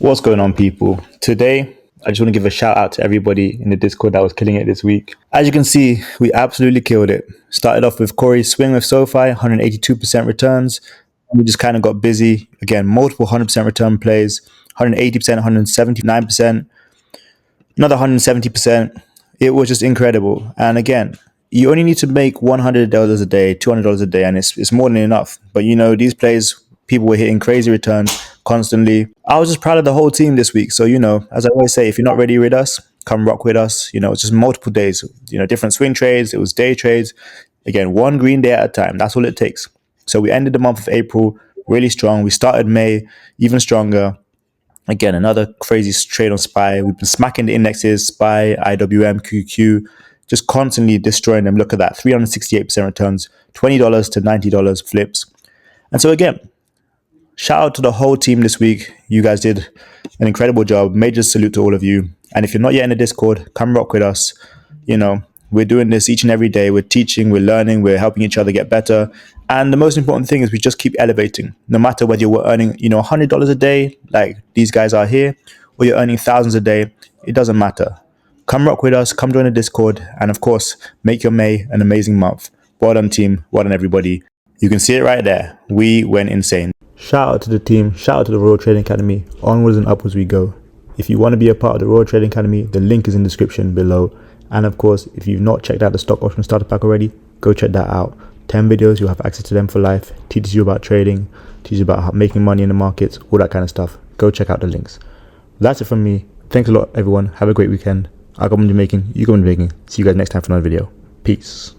What's going on, people? Today, I just want to give a shout out to everybody in the Discord that was killing it this week. As you can see, we absolutely killed it. Started off with Corey's swing with SoFi, 182% returns. We just kind of got busy. Again, multiple 100% return plays, 180%, 179%, another 170%. It was just incredible. And again, you only need to make $100 a day, $200 a day, and it's more than enough. But these plays, people were hitting crazy returns constantly. I was just proud of the whole team this week. So, as I always say, if you're not ready with us, come rock with us. It's just multiple days, different swing trades. It was day trades. Again, one green day at a time. That's all it takes. So we ended the month of April really strong. We started May even stronger. Again, another crazy trade on SPY. We've been smacking the indexes, SPY, IWM, QQ, just constantly destroying them. Look at that, 368% returns, $20 to $90 flips. And so again, shout out to the whole team this week. You guys did an incredible job. Major salute to all of you. And if you're not yet in the Discord, come rock with us. We're doing this each and every day. We're teaching, we're learning, we're helping each other get better. And the most important thing is we just keep elevating. No matter whether you're earning, $100 a day, like these guys are here, or you're earning thousands a day, it doesn't matter. Come rock with us, come join the Discord, and of course, make your May an amazing month. Well done, team. Well done, everybody. You can see it right there. We went insane. Shout out to the team. Shout out to the Royal Trading Academy. Onwards and upwards we go. If you want to be a part of the Royal Trading Academy, the link is in the description below. And of course, if you've not checked out the stock option starter pack already, go check that out. 10 videos, you'll have access to them for life. Teaches you about trading, teaches you about making money in the markets, all that kind of stuff. Go check out the links. That's it from me. Thanks a lot, everyone. Have a great weekend. I'll go on to making, you go on to making. See you guys next time for another video. Peace.